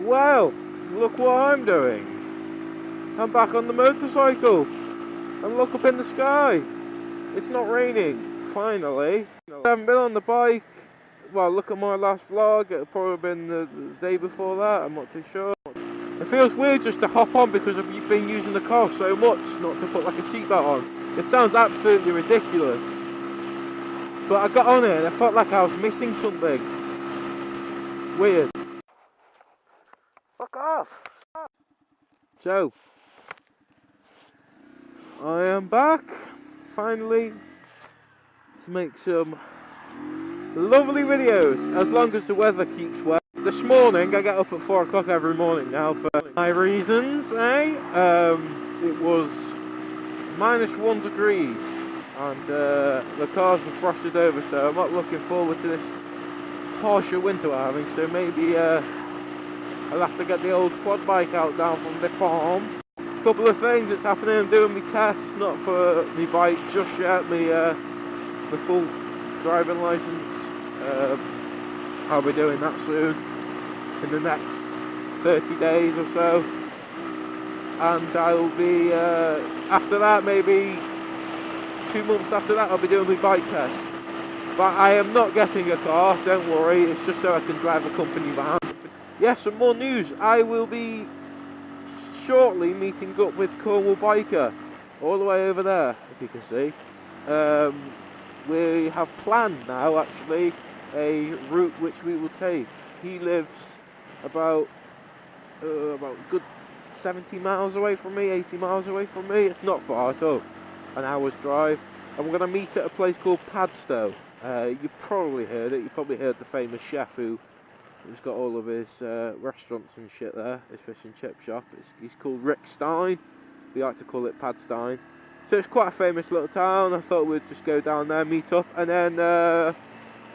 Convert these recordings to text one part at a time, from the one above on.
Well, look what I'm doing. I'm back on the motorcycle. And look up in the sky. It's not raining, finally. I haven't been on the bike. Well, look at my last vlog. It'll probably been the day before that. I'm not too sure. It feels weird just to hop on because I've been using the car so much not to put like a seatbelt on. It sounds absolutely ridiculous. But I got on it and I felt like I was missing something. Weird. Fuck off. So, I am back, finally, to make some lovely videos, as long as the weather keeps wet. This morning, I get up at 4 o'clock every morning now for my reasons, it was -1 degrees, and the cars were frosted over, so I'm not looking forward to this harsher winter we're having, so maybe I'll have to get the old quad bike out down from the farm. Couple of things that's happening. I'm doing my test, not for my bike just yet, my full driving license. I'll be doing that soon, in the next 30 days or so, and I'll be after that, maybe 2 months after that, I'll be doing my bike test. But I am not getting a car, don't worry, it's just so I can drive a company van. Yes, some more news. I will be shortly meeting up with Cornwall Biker, all the way over there, if you can see. We have planned now, actually, a route which we will take. He lives about good 70 miles away from me, 80 miles away from me. It's not far at all, an hour's drive. And we're going to meet at a place called Padstow. You've probably heard it. You probably heard the famous chef who's got all of his restaurants and shit there, his fish and chip shop. He's called Rick Stein. We like to call it Padstein. So it's quite a famous little town. I thought we'd just go down there, meet up, and then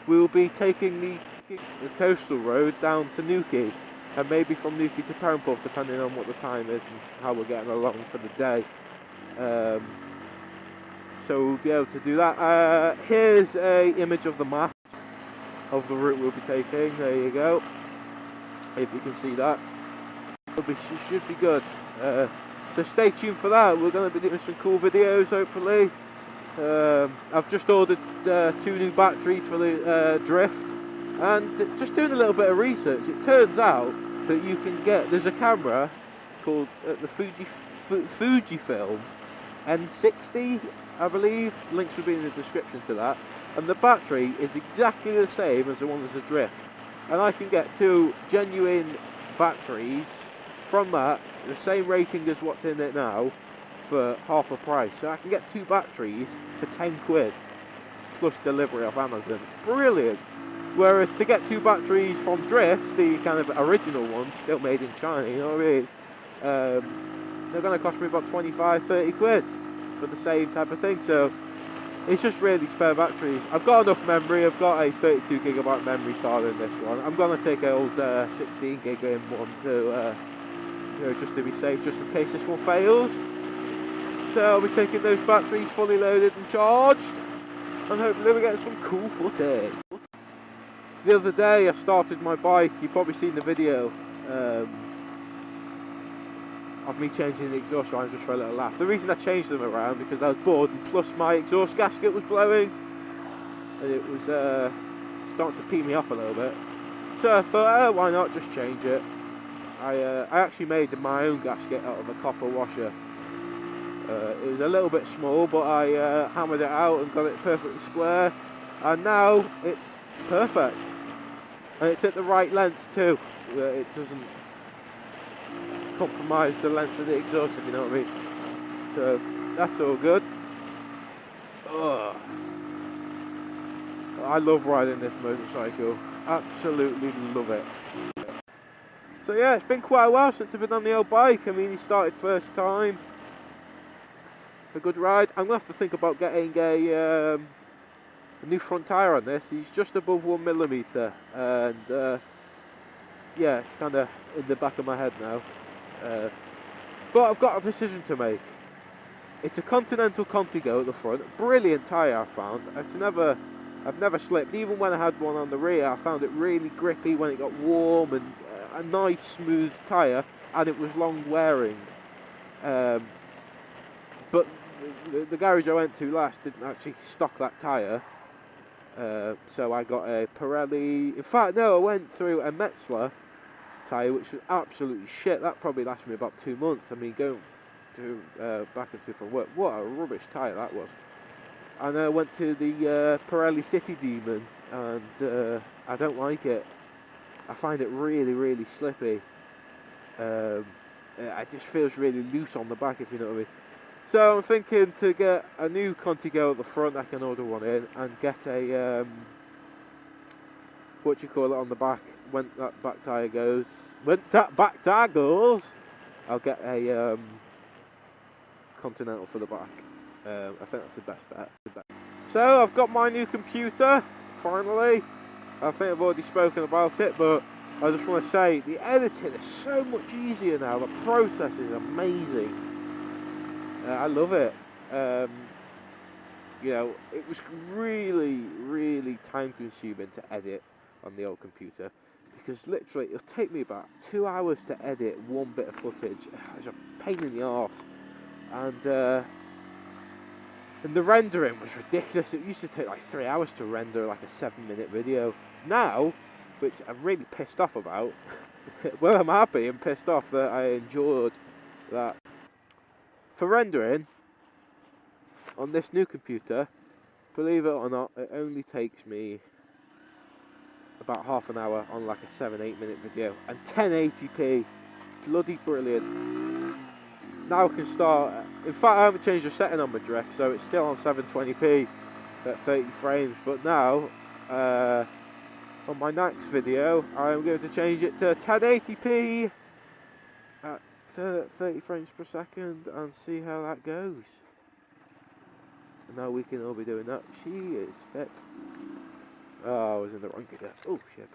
we'll be taking the coastal road down to Newquay, and maybe from Newquay to Perranporth, depending on what the time is and how we're getting along for the day. So we'll be able to do that. Here's a image of the map of the route we'll be taking. There you go, if you can see that. Should be good, so stay tuned for that. We're going to be doing some cool videos, hopefully. I've just ordered 2 new batteries for the drift, and just doing a little bit of research, it turns out that you can get, there's a camera called the Fujifilm N60, I believe. Links will be in the description to that. And the battery is exactly the same as the one as a drift, and I can get 2 genuine batteries from that, the same rating as what's in it now, for half the price. So I can get 2 batteries for 10 quid plus delivery off Amazon. Brilliant. Whereas to get 2 batteries from drift, the kind of original ones, still made in China, you know what I mean, they're going to cost me about 25-30 quid for the same type of thing. So it's just really spare batteries. I've got enough memory. I've got a 32GB memory card in this one. I'm going to take an old 16GB in one to, you know, just to be safe, just in case this one fails. So I'll be taking those batteries fully loaded and charged, and hopefully we get some cool footage. The other day I started my bike. You've probably seen the video of me changing the exhaust lines just for a little laugh. The reason I changed them around because I was bored, and plus my exhaust gasket was blowing and it was starting to pee me off a little bit. So I thought, why not just change it. I actually made my own gasket out of a copper washer. It was a little bit small, but I hammered it out and got it perfectly square, and now it's perfect, and it's at the right length too. It doesn't compromise the length of the exhaust, if you know what I mean. So that's all good. Ugh. I love riding this motorcycle, absolutely love it. So yeah, it's been quite a while since I've been on the old bike. I mean, he started first time, a good ride. I'm gonna have to think about getting a new front tyre on this. He's just above 1mm, and yeah, it's kind of in the back of my head now. But I've got a decision to make. It's a Continental Contigo at the front, brilliant tyre I found. I've never slipped, even when I had one on the rear. I found it really grippy when it got warm, and a nice smooth tyre, and it was long wearing. But the garage I went to last didn't actually stock that tyre, so I got a Pirelli. In fact, no, I went through a Metzler tyre, which was absolutely shit. That probably lasted me about 2 months. I mean, going to back and to from work, what a rubbish tyre that was. And I went to the Pirelli City Demon, and I don't like it. I find it really, really slippy. It just feels really loose on the back, if you know what I mean. So I'm thinking to get a new Contigo at the front. I can order one in and get a what you call it on the back. When that back tyre goes, I'll get a Continental for the back. I think that's the best bet. So I've got my new computer finally. I think I've already spoken about it, but I just want to say the editing is so much easier now. The process is amazing. I love it. You know, it was really, really time consuming to edit on the old computer, because literally it'll take me about 2 hours to edit one bit of footage. It's a pain in the arse, and the rendering was ridiculous. It used to take like 3 hours to render like a 7-minute video. Now, which I'm really pissed off about, well, I'm happy and pissed off that I endured that. For rendering on this new computer, believe it or not, it only takes me about half an hour on like a 7-8 minute video, and 1080p, bloody brilliant. Now I can start, in fact I haven't changed the setting on my drift, so it's still on 720p at 30 frames, but now on my next video I'm going to change it to 1080p at 30 frames per second and see how that goes. And now we can all be doing that. She is fit. Oh, I was in the wrong gear. Oh shit.